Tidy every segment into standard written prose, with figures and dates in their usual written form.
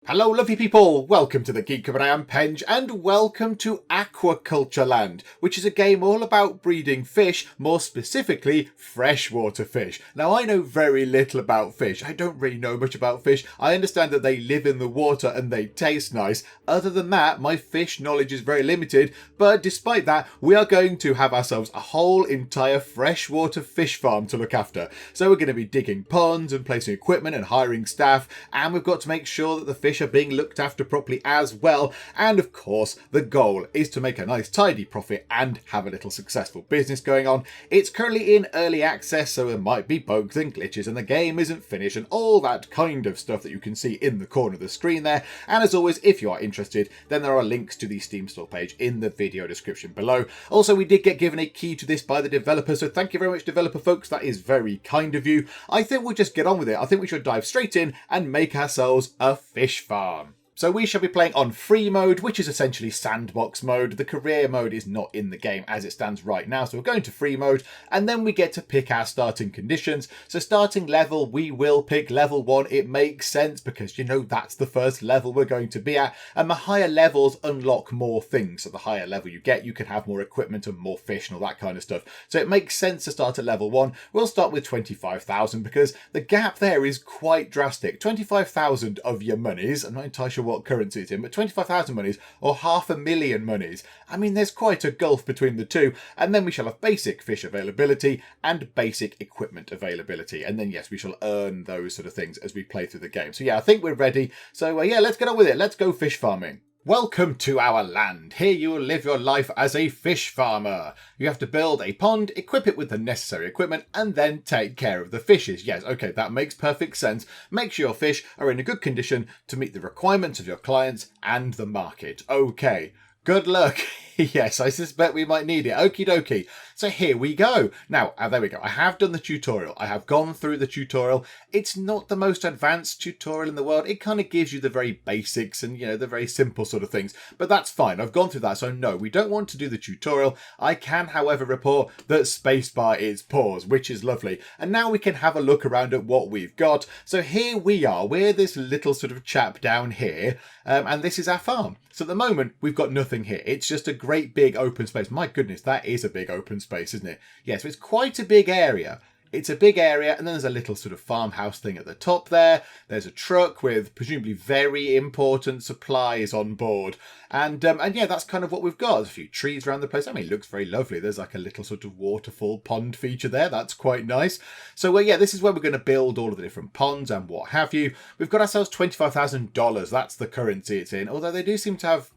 Hello lovely people, welcome to the Geek, I am Penge, and welcome to Aquaculture Land, which is a game all about breeding fish, more specifically freshwater fish. Now I know very little about fish, I don't really know much about fish, I understand that they live in the water and they taste nice. Other than that, my fish knowledge is very limited, but despite that, we are going to have ourselves a whole entire freshwater fish farm to look after. So we're going to be digging ponds and placing equipment and hiring staff, and we've got to make sure that the fish are being looked after properly as well. And of course, the goal is to make a nice tidy profit and have a little successful business going on. It's currently in early access, so there might be bugs and glitches and the game isn't finished and all that kind of stuff that you can see in the corner of the screen there. And as always, if you are interested, then there are links to the Steam store page in the video description below. Also, we did get given a key to this by the developer, so thank you very much, developer folks. That is very kind of you. I think we'll just get on with it. I think we should dive straight in and make ourselves a fish farm. So we shall be playing on free mode, which is essentially sandbox mode. The career mode is not in the game as it stands right now. So we're going to free mode and then we get to pick our starting conditions. So starting level, we will pick level 1. It makes sense because, you know, that's the first level we're going to be at. And the higher levels unlock more things. So the higher level you get, you can have more equipment and more fish and all that kind of stuff. So it makes sense to start at level 1. We'll start with 25,000 because the gap there is quite drastic. 25,000 of your monies, I'm not entirely sure what currency it's in, but 25,000 monies or 500,000 monies. I mean, there's quite a gulf between the two. And then we shall have basic fish availability and basic equipment availability. And then, yes, we shall earn those sort of things as we play through the game. So yeah, I think we're ready. So yeah, let's get on with it. Let's go fish farming. Welcome to our land. Here you will live your life as a fish farmer. You have to build a pond, equip it with the necessary equipment, and then take care of the fishes. Yes, okay, that makes perfect sense. Make sure your fish are in a good condition to meet the requirements of your clients and the market. Okay. Good luck. Yes, I suspect we might need it. Okie dokie. So here we go. Now, there we go. I have done the tutorial. I have gone through the tutorial. It's not the most advanced tutorial in the world. It kind of gives you the very basics and, you know, the very simple sort of things. But that's fine. I've gone through that. So no, we don't want to do the tutorial. I can, however, report that spacebar is pause, which is lovely. And now we can have a look around at what we've got. So here we are. We're this little sort of chap down here. And this is our farm. So at the moment, we've got nothing here. It's just a great big open space. My goodness, that is a big open space, isn't it? Yeah, so it's quite a big area. It's a big area, and then there's a little sort of farmhouse thing at the top there. There's a truck with presumably very important supplies on board. And yeah, that's kind of what we've got. There's a few trees around the place. I mean, it looks very lovely. There's like a little sort of waterfall pond feature there. That's quite nice. So yeah, this is where we're going to build all of the different ponds and what have you. We've got ourselves $25,000. That's the currency it's in, although they do seem to have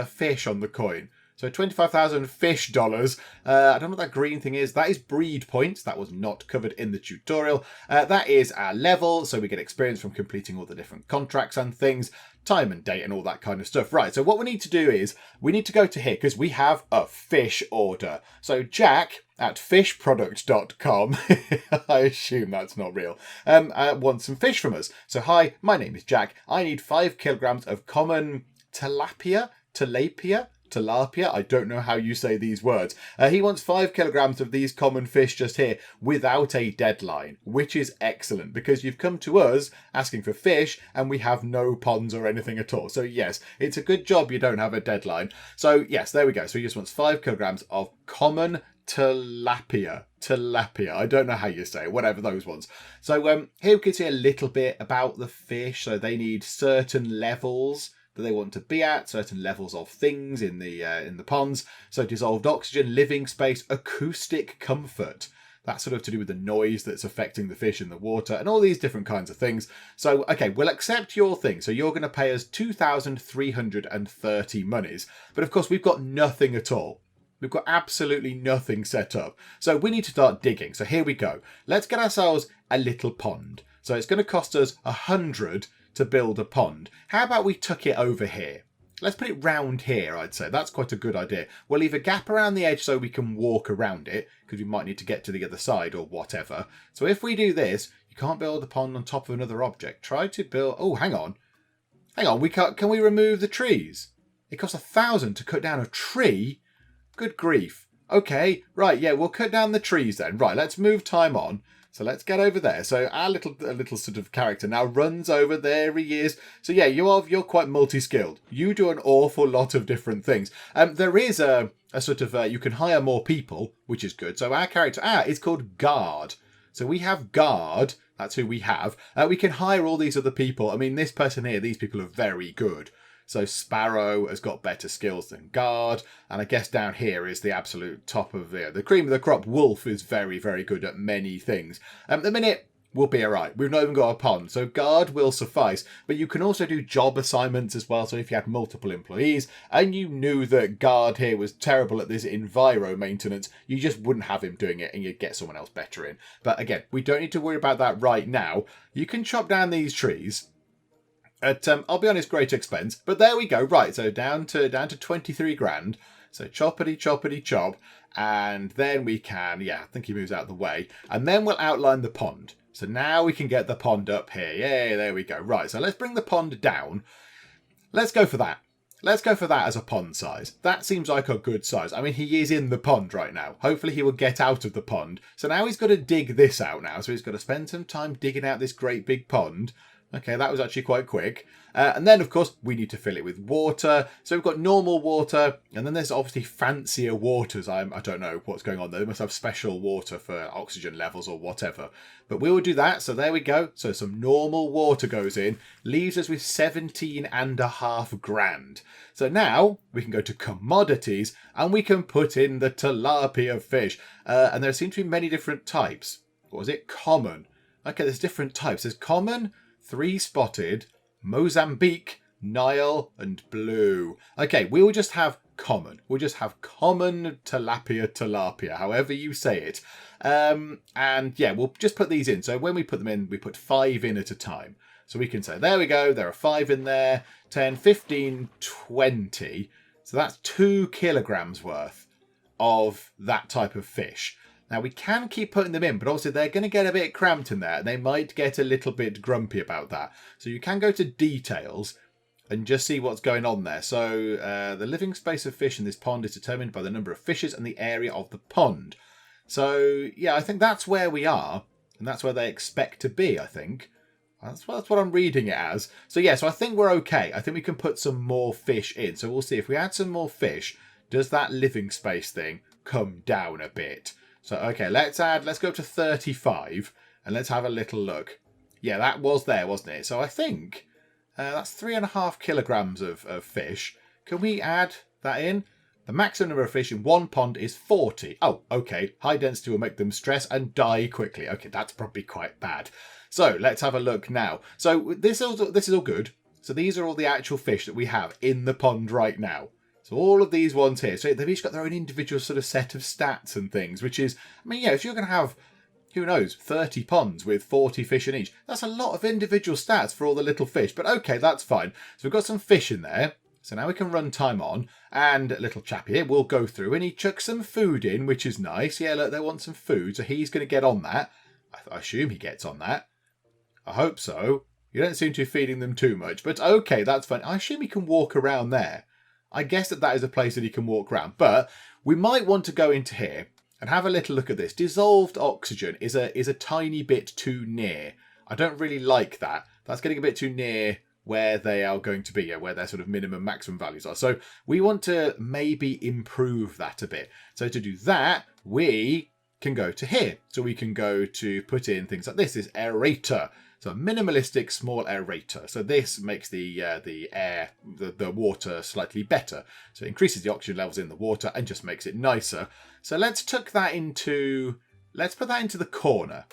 fish on the coin. So 25,000 fish dollars. I don't know what that green thing is. That is breed points. That was not covered in the tutorial. That is our level. So we get experience from completing all the different contracts and things, time and date and all that kind of stuff. Right. So what we need to do is we need to go to here because we have a fish order. So Jack at fishproduct.com, I assume that's not real, wants some fish from us. So hi, my name is Jack. I need 5 kilograms of common tilapia, I don't know how you say these words. He wants 5 kilograms of these common fish just here without a deadline, which is excellent because you've come to us asking for fish and we have no ponds or anything at all. So yes, it's a good job you don't have a deadline. So yes, there we go. So he just wants 5 kilograms of common tilapia. I don't know how you say it, whatever those ones. So here we can see a little bit about the fish. So they need certain levels that they want to be at, certain levels of things in the ponds. So dissolved oxygen, living space, acoustic comfort. That's sort of to do with the noise that's affecting the fish in the water and all these different kinds of things. So, okay, we'll accept your thing. So you're going to pay us 2,330 monies. But of course, we've got nothing at all. We've got absolutely nothing set up. So we need to start digging. So here we go. Let's get ourselves a little pond. So it's going to cost us 100 to build a pond. How about we tuck it over here? Let's put it round here, I'd say. That's quite a good idea. We'll leave a gap around the edge so we can walk around it, because we might need to get to the other side or whatever. So if we do this, you can't build a pond on top of another object. Try to build... Oh, hang on. We can't... Can we remove the trees? It costs 1,000 to cut down a tree? Good grief. Okay, right, yeah, we'll cut down the trees then. Right, let's move time on. So let's get over there. So our little sort of character now runs over. There he is. So yeah, you're quite multi-skilled. You do an awful lot of different things. There is a sort of you can hire more people, which is good. So our character is called Guard. So we have Guard. That's who we have. We can hire all these other people. I mean, this person here, these people are very good. So Sparrow has got better skills than Guard. And I guess down here is the absolute top of the cream of the crop. Wolf is very, very good at many things. At the minute, we'll be all right. We've not even got a pond. So Guard will suffice. But you can also do job assignments as well. So if you had multiple employees and you knew that Guard here was terrible at this enviro maintenance, you just wouldn't have him doing it and you'd get someone else better in. But again, we don't need to worry about that right now. You can chop down these trees at, I'll be honest, great expense. But there we go. Right, so down to 23 grand. So choppity chop. And then we can, I think he moves out of the way. And then we'll outline the pond. So now we can get the pond up here. Yay, there we go. Right, so let's bring the pond down. Let's go for that. Let's go for that as a pond size. That seems like a good size. I mean, he is in the pond right now. Hopefully he will get out of the pond. So now he's got to dig this out now. So he's got to spend some time digging out this great big pond. Okay, that was actually quite quick. And then, of course, we need to fill it with water. So we've got normal water, and then there's obviously fancier waters. I don't know what's going on there. They must have special water for oxygen levels or whatever. But we will do that. So there we go. So some normal water goes in, leaves us with 17.5 grand. So now we can go to commodities, and we can put in the tilapia fish. And there seem to be many different types. What was it? Common. Okay, there's different types. There's common, 3-spotted, Mozambique, Nile, and blue. Okay, we will just have common. We'll just have common tilapia, however you say it. And yeah, we'll just put these in. So when we put them in, we put 5 in at a time. So we can say, there we go, there are 5 in there, 10, 15, 20. So that's 2 kilograms worth of that type of fish. Now, we can keep putting them in, but obviously they're going to get a bit cramped in there, and they might get a little bit grumpy about that. So you can go to details and just see what's going on there. So the living space of fish in this pond is determined by the number of fishes and the area of the pond. So, yeah, I think that's where we are, and that's where they expect to be, I think. That's what I'm reading it as. So, yeah, so I think we're okay. I think we can put some more fish in. So we'll see if we add some more fish, does that living space thing come down a bit? So, okay, let's go up to 35 and let's have a little look. Yeah, that was there, wasn't it? So I think that's 3.5 kilograms of fish. Can we add that in? The maximum number of fish in one pond is 40. Oh, okay. High density will make them stress and die quickly. Okay, that's probably quite bad. So let's have a look now. So this is all good. So these are all the actual fish that we have in the pond right now. So all of these ones here, so they've each got their own individual sort of set of stats and things, which is, I mean, yeah, if you're going to have, who knows, 30 ponds with 40 fish in each, that's a lot of individual stats for all the little fish. But okay, that's fine. So we've got some fish in there. So now we can run time on, and little chap here will go through, and he chucks some food in, which is nice. Yeah, look, they want some food, so he's going to get on that. I assume he gets on that. I hope so. You don't seem to be feeding them too much, but okay, that's fine. I assume he can walk around there. I guess that is a place that he can walk around. But we might want to go into here and have a little look at this. Dissolved oxygen is a tiny bit too near. I don't really like that. That's getting a bit too near where they are going to be, where their sort of minimum maximum values are. So we want to maybe improve that a bit. So to do that, we can go to here. So we can go to put in things like this aerator. So a minimalistic small aerator. So this makes the air, the water slightly better. So it increases the oxygen levels in the water and just makes it nicer. So let's put that into the corner.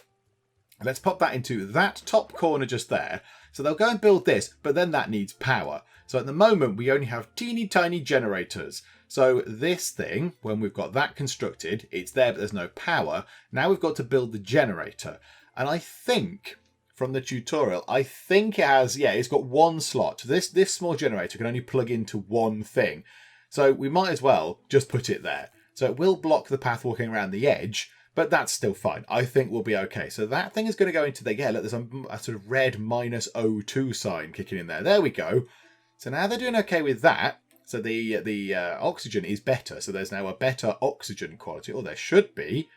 Let's pop that into that top corner just there. So they'll go and build this, but then that needs power. So at the moment, we only have teeny tiny generators. So this thing, when we've got that constructed, it's there, but there's no power. Now we've got to build the generator. And I think, from the tutorial, I think it has, it's got one slot. This small generator can only plug into one thing. So we might as well just put it there. So it will block the path walking around the edge, but that's still fine. I think we'll be okay. So that thing is going to go into the, look, there's a sort of red -02 sign kicking in there. There we go. So now they're doing okay with that. So the oxygen is better. So there's now a better oxygen quality. Or there should be.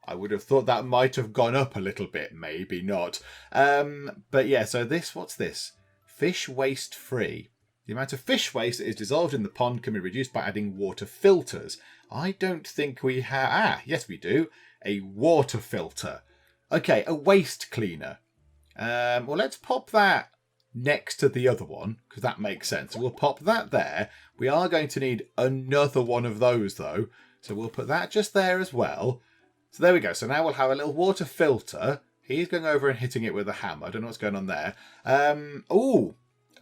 I would have thought that might have gone up a little bit. Maybe not. But yeah, so what's this? Fish waste free. The amount of fish waste that is dissolved in the pond can be reduced by adding water filters. I don't think we have... yes we do. A water filter. Okay, a waste cleaner. Well, let's pop that next to the other one, because that makes sense. So we'll pop that there. We are going to need another one of those, though. So we'll put that just there as well. So there we go. So now we'll have a little water filter. He's going over and hitting it with a hammer. I don't know what's going on there.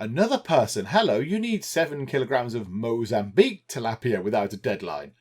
Another person. Hello, you need 7 kilograms of Mozambique tilapia without a deadline.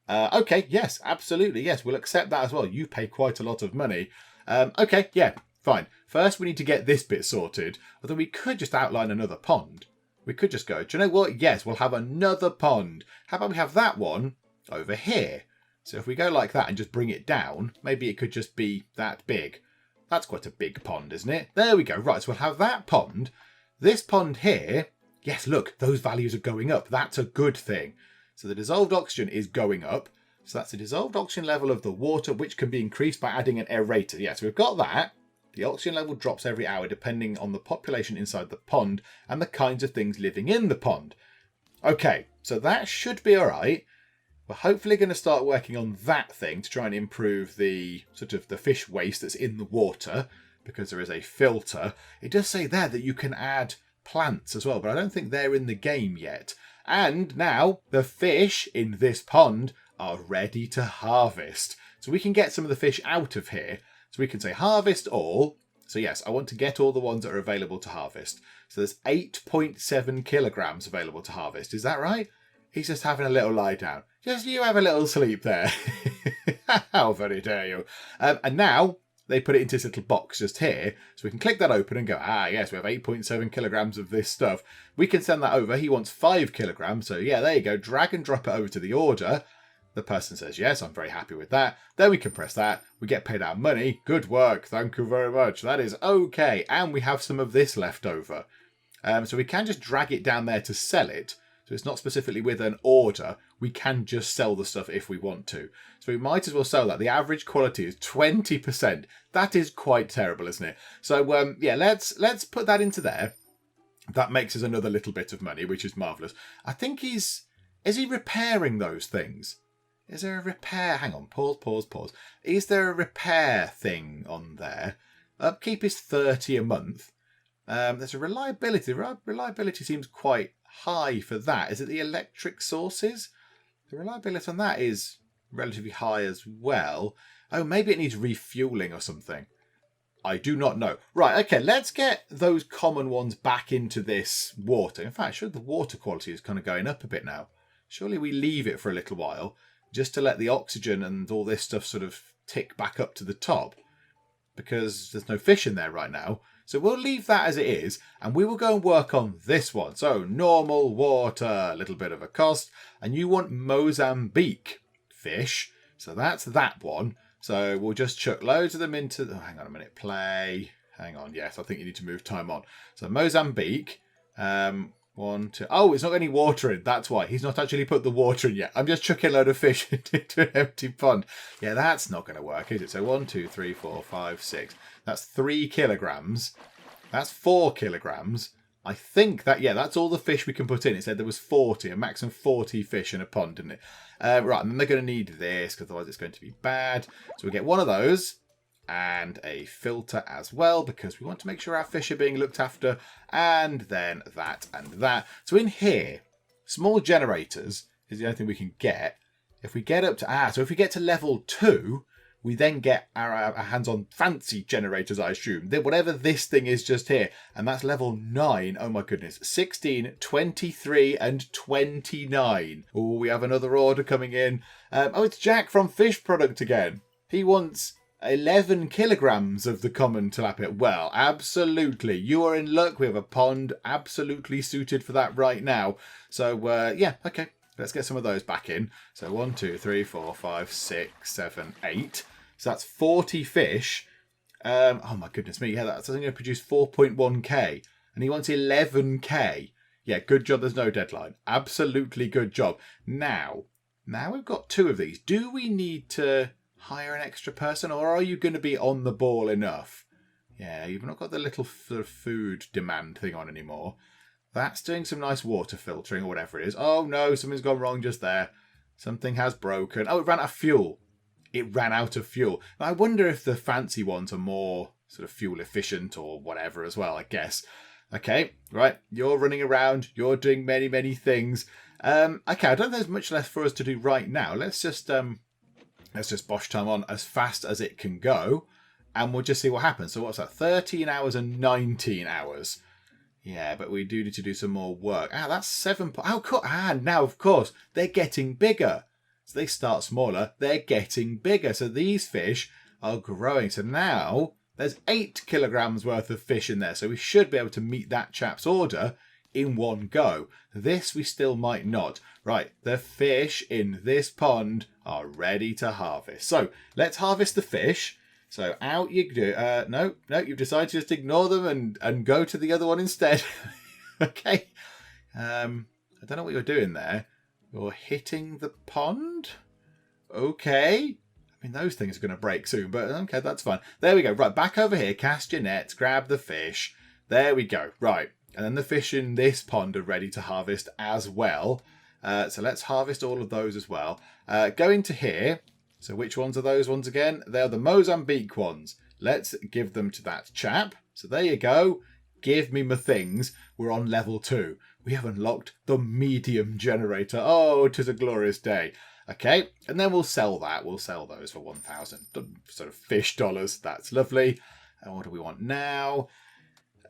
Okay, yes, absolutely. Yes, we'll accept that as well. You pay quite a lot of money. Okay, yeah, fine. First, we need to get this bit sorted. Although we could just outline another pond. We could just go, do you know what? Yes, we'll have another pond. How about we have that one over here? So if we go like that and just bring it down, maybe it could just be that big. That's quite a big pond, isn't it? There we go. Right, so we'll have that pond. This pond here, yes, look, those values are going up. That's a good thing. So the dissolved oxygen is going up. So that's the dissolved oxygen level of the water, which can be increased by adding an aerator. Yeah, so we've got that. The oxygen level drops every hour depending on the population inside the pond and the kinds of things living in the pond. Okay, so that should be all right. We're hopefully going to start working on that thing to try and improve the sort of the fish waste that's in the water, because there is a filter. It does say there that you can add plants as well, but I don't think they're in the game yet. And now the fish in this pond are ready to harvest. So we can get some of the fish out of here. So we can say harvest all. So yes, I want to get all the ones that are available to harvest. So there's 8.7 kilograms available to harvest. Is that right? He's just having a little lie down. Just you have a little sleep there. How very dare you. And now they put it into this little box just here. So we can click that open and go, yes, we have 8.7 kilograms of this stuff. We can send that over. He wants 5 kilograms. So yeah, there you go. Drag and drop it over to the order. The person says, yes, I'm very happy with that. Then we can press that. We get paid our money. Good work. Thank you very much. That is okay. And we have some of this left over. So we can just drag it down there to sell it. So it's not specifically with an order. We can just sell the stuff if we want to. So we might as well sell that. The average quality is 20%. That is quite terrible, isn't it? So yeah, let's put that into there. That makes us another little bit of money, which is marvellous. I think is he repairing those things? Is there a repair? Hang on, pause. Is there a repair thing on there? Upkeep is 30 a month. There's a reliability. Reliability seems quite high for that. Is it the electric sources? The reliability on that is relatively high as well. Oh, maybe it needs refueling or something. I do not know. Right, okay, let's get those common ones back into this water. In fact, the water quality is kind of going up a bit now. Surely we leave it for a little while just to let the oxygen and all this stuff sort of tick back up to the top, because there's no fish in there right now. So we'll leave that as it is, and we will go and work on this one. So normal water, a little bit of a cost, and you want Mozambique fish. So that's that one. So we'll just chuck loads of them into... Oh, hang on a minute. Play. Hang on. Yes, I think you need to move time on. So Mozambique. 1, 2... Oh, it's not got any water in. That's why. He's not actually put the water in yet. I'm just chucking a load of fish into an empty pond. Yeah, that's not going to work, is it? So 1, 2, 3, 4, 5, 6. That's 3 kilograms. That's 4 kilograms. I think that, yeah, that's all the fish we can put in. It said there was 40, a maximum 40 fish in a pond, didn't it? Right, and then they're going to need this, because otherwise it's going to be bad. So we get one of those and a filter as well, because we want to make sure our fish are being looked after, and then that and that. So in here, small generators is the only thing we can get. If we get up to, so if we get to level 2, we then get our hands on fancy generators, I assume. Whatever this thing is just here. And that's level 9. Oh my goodness. 16, 23 and 29. Oh, we have another order coming in. Oh, it's Jack from Fish Product again. He wants 11 kilograms of the common tilapia. Well, absolutely. You are in luck. We have a pond absolutely suited for that right now. So, yeah, okay. Let's get some of those back in. So 1, 2, 3, 4, 5, 6, 7, 8. So that's 40 fish. Oh my goodness me. Yeah, that's only going to produce 4.1k. And he wants 11k. Yeah, good job. There's no deadline. Absolutely good job. Now we've got 2 of these. Do we need to... hire an extra person, or are you going to be on the ball enough? Yeah, you've not got the little sort of food demand thing on anymore. That's doing some nice water filtering or whatever it is. Oh no, something's gone wrong just there. Something has broken. Oh, it ran out of fuel. It ran out of fuel. Now, I wonder if the fancy ones are more sort of fuel efficient or whatever as well, I guess. Okay, right. You're running around. You're doing many, many things. Okay, I don't think there's much left for us to do right now. Let's just bosh time on as fast as it can go, and we'll just see what happens. So what's that? 13 hours and 19 hours. Yeah, but we do need to do some more work. That's 7. Oh, cool. Now, of course, they're getting bigger. So they start smaller. They're getting bigger. So these fish are growing. So now there's 8 kilograms worth of fish in there. So we should be able to meet that chap's order in one go. This we still might not. Right, the fish in this pond are ready to harvest. So let's harvest the fish. So out you do. No, you've decided to just ignore them and go to the other one instead. Okay. I don't know what you're doing there. You're hitting the pond? Okay. I mean, those things are going to break soon, but okay, that's fine. There we go. Right, back over here. Cast your nets. Grab the fish. There we go. Right. And then the fish in this pond are ready to harvest as well. So let's harvest all of those as well. Go into here. So which ones are those ones again? They're the Mozambique ones. Let's give them to that chap. So there you go. Give me my things. We're on level 2. We have unlocked the medium generator. Oh, it is a glorious day. Okay, and then we'll sell that. We'll sell those for 1,000 sort of fish dollars. That's lovely. And what do we want now?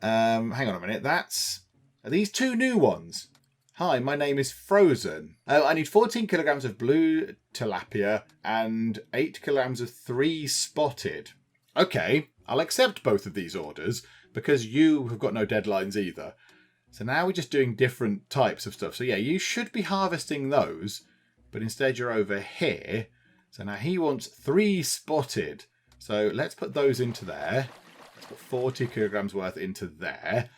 Hang on a minute. Are these 2 new ones? Hi, my name is Frozen. I need 14 kilograms of blue tilapia and 8 kilograms of 3 spotted. Okay, I'll accept both of these orders because you have got no deadlines either. So now we're just doing different types of stuff. So yeah, you should be harvesting those, but instead you're over here. So now he wants 3 spotted. So let's put those into there. Let's put 40 kilograms worth into there.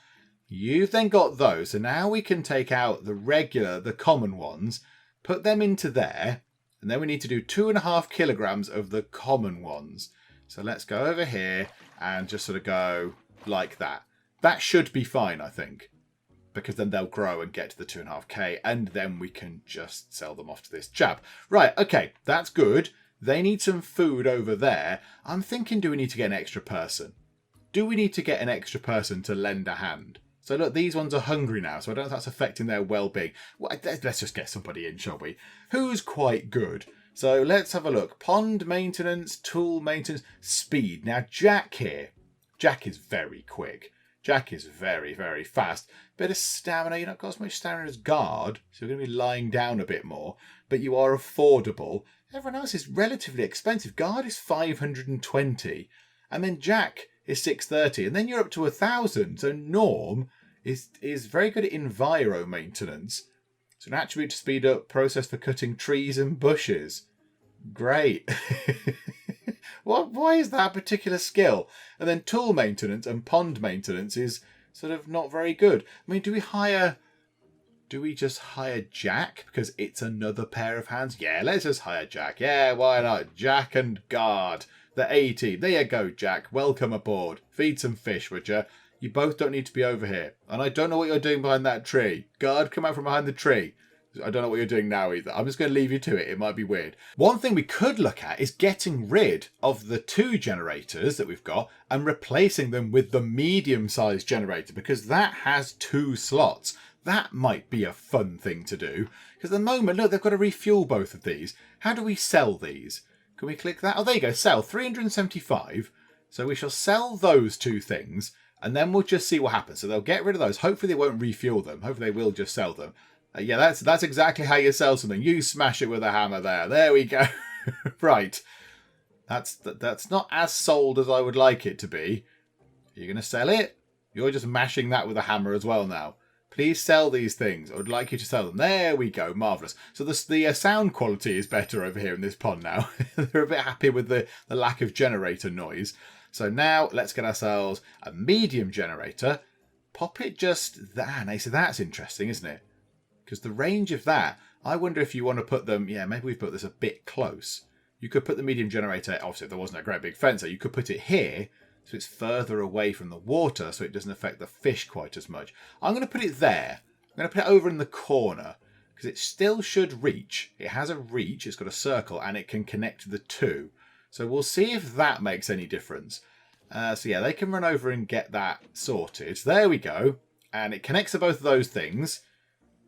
You've then got those. So now we can take out the common ones, put them into there, and then we need to do 2.5 kilograms of the common ones. So let's go over here and just sort of go like that. That should be fine, I think, because then they'll grow and get to the 2.5k, and then we can just sell them off to this chap. Right, okay, that's good. They need some food over there. I'm thinking, do we need to get an extra person? Do we need to get an extra person to lend a hand? So look, these ones are hungry now, so I don't know if that's affecting their well-being. Well, let's just get somebody in, shall we? Who's quite good? So let's have a look. Pond maintenance, tool maintenance, speed. Now, Jack here. Jack is very quick. Jack is very, very fast. Bit of stamina. You've not got as much stamina as guard, so you're going to be lying down a bit more. But you are affordable. Everyone else is relatively expensive. Guard is 520. And then Jack is 630, and then you're up to 1,000. So Norm is very good at enviro maintenance. It's an attribute to speed up process for cutting trees and bushes. Great. Why is that a particular skill? And then tool maintenance and pond maintenance is sort of not very good. I mean, do we just hire Jack because it's another pair of hands? Yeah, let's just hire Jack. Yeah, why not? Jack and guard. The A team. There you go, Jack. Welcome aboard. Feed some fish, would you? You both don't need to be over here. And I don't know what you're doing behind that tree. Guard, come out from behind the tree. I don't know what you're doing now either. I'm just going to leave you to it. It might be weird. One thing we could look at is getting rid of the 2 generators that we've got and replacing them with the medium-sized generator, because that has 2 slots. That might be a fun thing to do. Because at the moment, look, they've got to refuel both of these. How do we sell these? Can we click that? Oh, there you go. Sell 375. So we shall sell those 2 things, and then we'll just see what happens. So they'll get rid of those. Hopefully they won't refuel them. Hopefully they will just sell them. Yeah, that's exactly how you sell something. You smash it with a hammer there. There we go. Right. That's not as sold as I would like it to be. Are you going to sell it? You're just mashing that with a hammer as well now. Please sell these things. I would like you to sell them. There we go. Marvellous. So the sound quality is better over here in this pond now. They're a bit happy with the lack of generator noise. So now let's get ourselves a medium generator. Pop it just there. Now, so that's interesting, isn't it? Because the range of that, I wonder if you want to put them... Yeah, maybe we've put this a bit close. you could put the medium generator, obviously if there wasn't a great big fence, you could put it here, so it's further away from the water, so it doesn't affect the fish quite as much. I'm going to put it there. I'm going to put it over in the corner, because it still should reach. It has a reach, it's got a circle, and it can connect to the two. So we'll see if that makes any difference. So yeah, they can run over and get that sorted. There we go. And it connects to both of those things.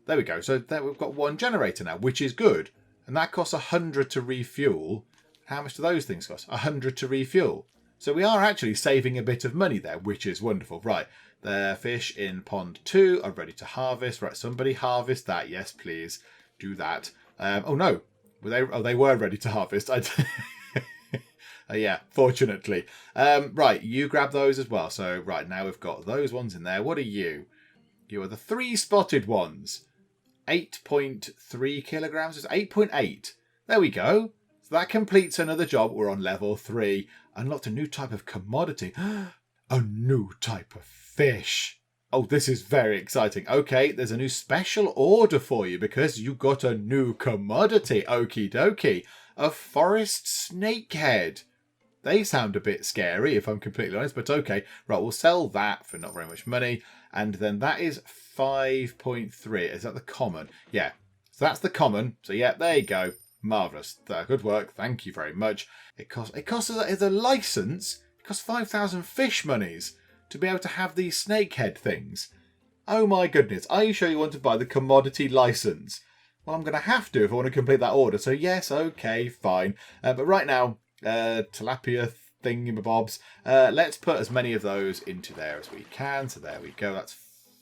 There we go. So there we've got one generator now, which is good. And that costs 100 to refuel. How much do those things cost? 100 to refuel. So we are actually saving a bit of money there, which is wonderful. Right, the fish in pond 2 are ready to harvest. Right, somebody harvest that. Yes, please do that. Oh no, they were ready to harvest. Yeah, fortunately. Right, you grab those as well. So right, now we've got those ones in there. What are you? You are the 3-spotted ones. 8.3 kilograms. It's 8.8. There we go. So that completes another job. We're on level 3. Unlocked a new type of commodity. A new type of fish. Oh, this is very exciting. Okay, there's a new special order for you because you got a new commodity. Okie dokie. A forest snakehead. They sound a bit scary, if I'm completely honest, but okay. Right, we'll sell that for not very much money. And then that is 5.3. Is that the common? Yeah, so that's the common. So yeah, there you go. Marvellous. Good work. Thank you very much. It costs as a license. It costs 5,000 fish monies to be able to have these snakehead things. Oh my goodness. Are you sure you want to buy the commodity license? Well, I'm going to have to if I want to complete that order. So yes, okay, fine. But right now, tilapia thingamabobs. Let's put as many of those into there as we can. So there we go. That's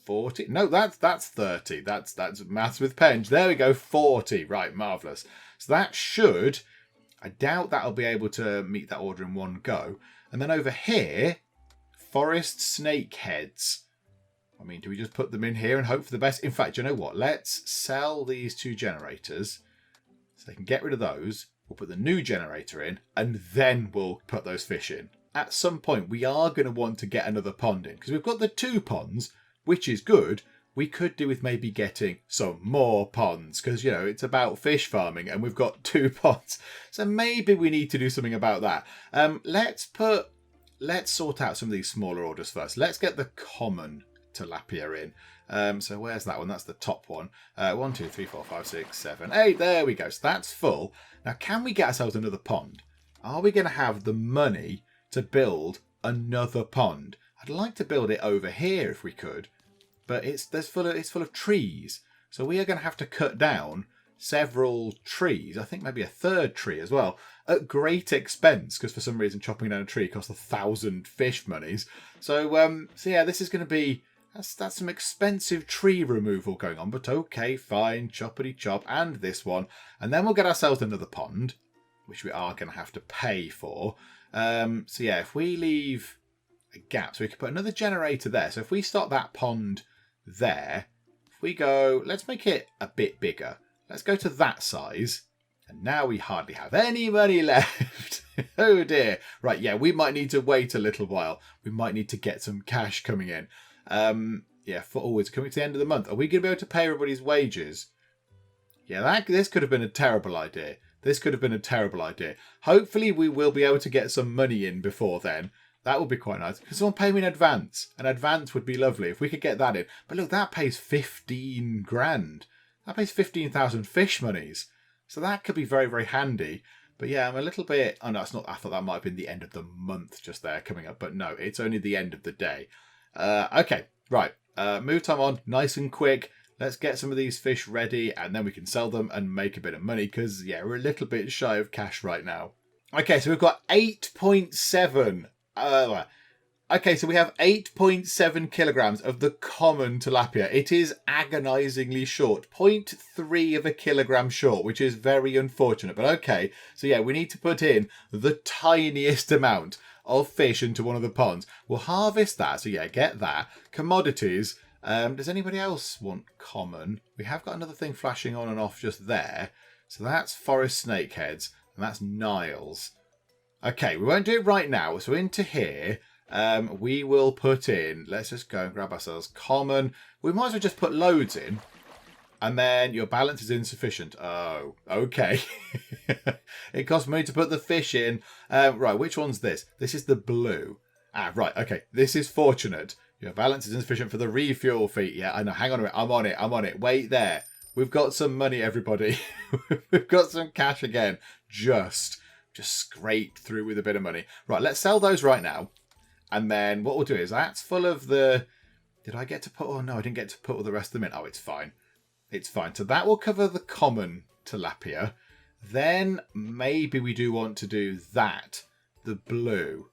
40. No, that's 30. That's maths with pens. There we go. 40. Right, marvellous. So that should, I doubt that'll be able to meet that order in one go. And then over here, forest snake heads. I mean, do we just put them in here and hope for the best? In fact, you know what? Let's sell these 2 generators so they can get rid of those. We'll put the new generator in and then we'll put those fish in. At some point, we are going to want to get another pond in because we've got the 2 ponds, which is good. We could do with maybe getting some more ponds because, you know, it's about fish farming and we've got 2 ponds. So maybe we need to do something about that. Let's sort out some of these smaller orders first. Let's get the common tilapia in. So where's that one? That's the top one. 1, 2, 3, 4, 5, 6, 7, 8. There we go. So that's full. Now, can we get ourselves another pond? Are we going to have the money to build another pond? I'd like to build it over here if we could, but it's full of trees. So we are going to have to cut down several trees. I think maybe a 3rd tree as well, at great expense because for some reason chopping down a tree costs 1,000 fish monies. So yeah, this is going to be that's some expensive tree removal going on. But okay, fine, choppity chop, and this one, and then we'll get ourselves another pond, which we are going to have to pay for. So yeah, if we leave a gap, so we can put another generator there. So if we start that pond there, if we go, let's make it a bit bigger. Let's go to that size. And now we hardly have any money left. Oh dear. Right, yeah, we might need to wait a little while. We might need to get some cash coming in. Yeah, it's coming to the end of the month. Are we going to be able to pay everybody's wages? Yeah, this could have been a terrible idea. This could have been a terrible idea. Hopefully we will be able to get some money in before then. That would be quite nice. Can someone pay me in advance? An advance would be lovely if we could get that in. But look, that pays 15 grand. That pays 15,000 fish monies. So that could be very, very handy. But yeah, I'm a little bit... Oh, no, it's not. I thought that might have been the end of the month just there coming up. But no, it's only the end of the day. Okay, right. Move time on. Nice and quick. Let's get some of these fish ready and then we can sell them and make a bit of money because, yeah, we're a little bit shy of cash right now. Okay, so we've got 8.7. Okay, so we have 8.7 kilograms of the common tilapia. It is agonizingly short. 0.3 of a kilogram short, which is very unfortunate. But okay, so yeah, we need to put in the tiniest amount of fish into one of the ponds. We'll harvest that. So yeah, get that. Commodities. Does anybody else want common? We have got another thing flashing on and off just there. So that's forest snakeheads and that's Niles. Okay, we won't do it right now. So into here, we will put in, let's just go and grab ourselves common. We might as well just put loads in. And then your balance is insufficient. Oh, okay. It costs money to put the fish in. Right, which one's this? This is the blue. Ah, right, okay. This is fortunate. Your balance is insufficient for the refuel fee. Yeah, I know. Hang on a minute. I'm on it. Wait there. We've got some money, everybody. We've got some cash again. Just scraped through with a bit of money. Right, let's sell those right now. And then what we'll do is that's full of the... Did I get to put... Oh, no, I didn't get to put all the rest of them in. Oh, it's fine. It's fine. So that will cover the common tilapia. Then maybe we do want to do that. The blue.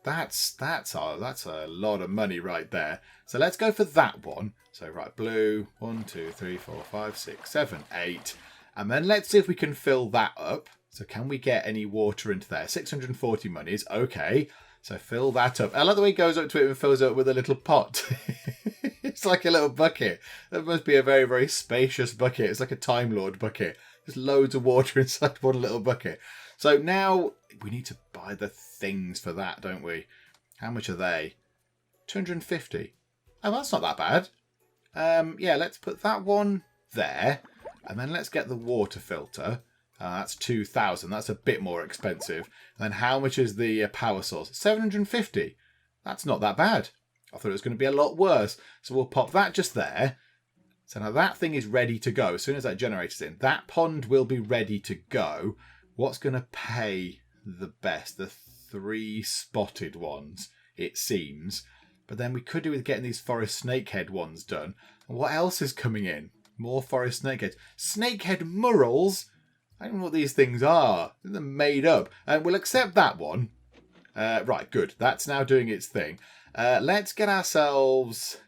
That's a lot of money right there. So let's go for that one. So right, blue, 1, 2, 3, 4, 5, 6, 7, 8. And then let's see if we can fill that up. So can we get any water into there? 640 monies. Okay. So fill that up. I like the way he goes up to it and fills it up with a little pot. It's like a little bucket. That must be a very, very spacious bucket. It's like a Time Lord bucket. There's loads of water inside one little bucket. So now we need to buy the things for that, don't we? How much are they? 250. Oh, that's not that bad. Yeah, let's put that one there. And then let's get the water filter. That's 2,000. That's a bit more expensive. And then how much is the power source? 750. That's not that bad. I thought it was going to be a lot worse. So we'll pop that just there. So now that thing is ready to go. As soon as that generator's in, that pond will be ready to go. What's going to pay the best? The 3 spotted ones, it seems. But then we could do with getting these forest snakehead ones done. And what else is coming in? More forest snakeheads. Snakehead murals? I don't know what these things are. They're made up. And we'll accept that one. Right, good. That's now doing its thing. Let's get ourselves...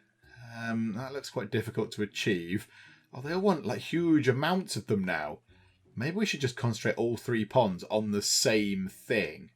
that looks quite difficult to achieve. Oh, they all want like huge amounts of them now. Maybe we should just concentrate all 3 ponds on the same thing.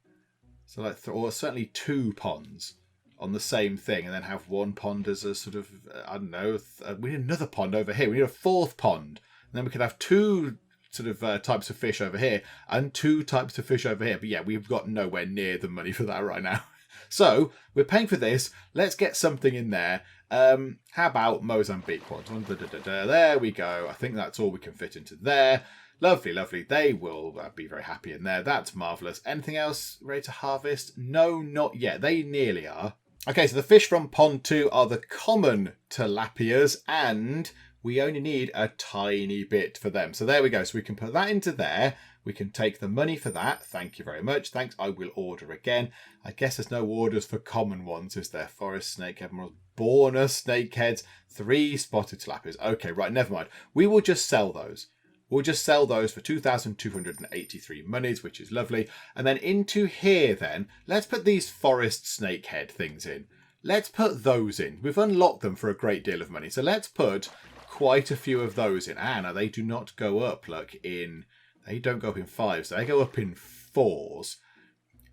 So like, or certainly 2 ponds on the same thing, and then have 1 pond as a sort of, I don't know, we need another pond over here. We need a 4th pond. And then we could have 2 sort of types of fish over here and 2 types of fish over here. But yeah, we've got nowhere near the money for that right now. So we're paying for this. Let's get something in there. How about Mozambique ones? There we go. I think that's all we can fit into there. Lovely, lovely. They will be very happy in there. That's marvellous. Anything else ready to harvest? No, not yet. They nearly are. Okay, so the fish from pond 2 are the common tilapias, and we only need a tiny bit for them. So there we go. So we can put that into there. We can take the money for that. Thank you very much. Thanks. I will order again. I guess there's no orders for common ones, is there? Forest snakehead, bonus snakeheads, 3 spotted tilapias. Okay, right, never mind. We will just sell those. We'll just sell those for 2,283 monies, which is lovely. And then into here then, let's put these forest snakehead things in. Let's put those in. We've unlocked them for a great deal of money. So let's put quite a few of those in. Ah, now they do not go up, look, in... They don't go up in 5s. They go up in 4s.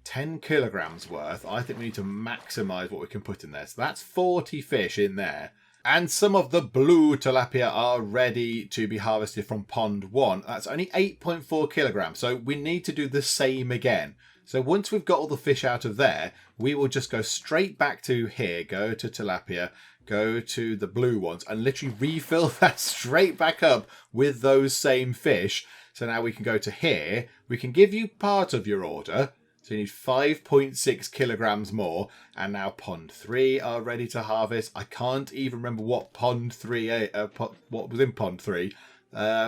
10 kilograms worth. I think we need to maximise what we can put in there. So that's 40 fish in there. And some of the blue tilapia are ready to be harvested from pond 1. That's only 8.4 kilograms. So we need to do the same again. So once we've got all the fish out of there, we will just go straight back to here. Go to tilapia. Go to the blue ones. And literally refill that straight back up with those same fish. So now we can go to here. We can give you part of your order. So you need 5.6 kilograms more. And now pond 3 are ready to harvest. I can't even remember what pond 3, what was in pond 3.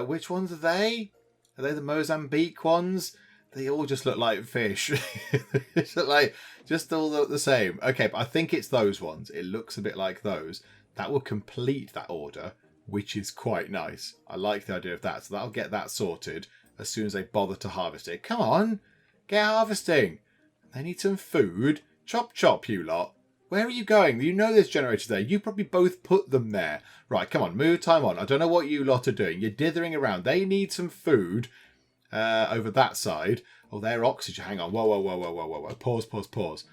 Which ones are they? Are they the Mozambique ones? They all just look like fish. They look like just all look the same. Okay, but I think it's those ones. It looks a bit like those. That will complete that order, which is quite nice. I like the idea of that. So that'll get that sorted as soon as they bother to harvest it. Come on, get harvesting. They need some food. Chop, chop, you lot. Where are you going? You know there's generators there. You probably both put them there. Right, come on, move time on. I don't know what you lot are doing. You're dithering around. They need some food over that side. Oh, their oxygen. Hang on. Whoa, whoa, whoa, whoa, whoa, whoa, whoa. Pause, pause, pause.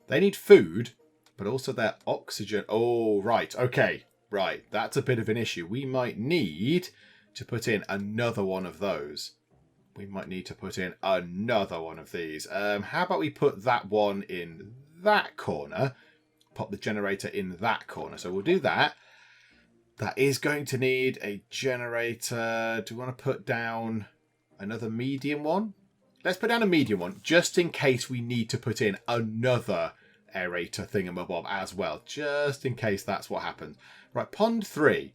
They need food, but also their oxygen. Oh, right. Okay. Right. That's a bit of an issue. We might need to put in another one of those. We might need to put in another one of these. How about we put that one in that corner? Pop the generator in that corner. So we'll do that. That is going to need a generator. Do we want to put down another medium one? Let's put down a medium one, just in case we need to put in another aerator thingamabob as well, just in case that's what happens. Right, pond 3.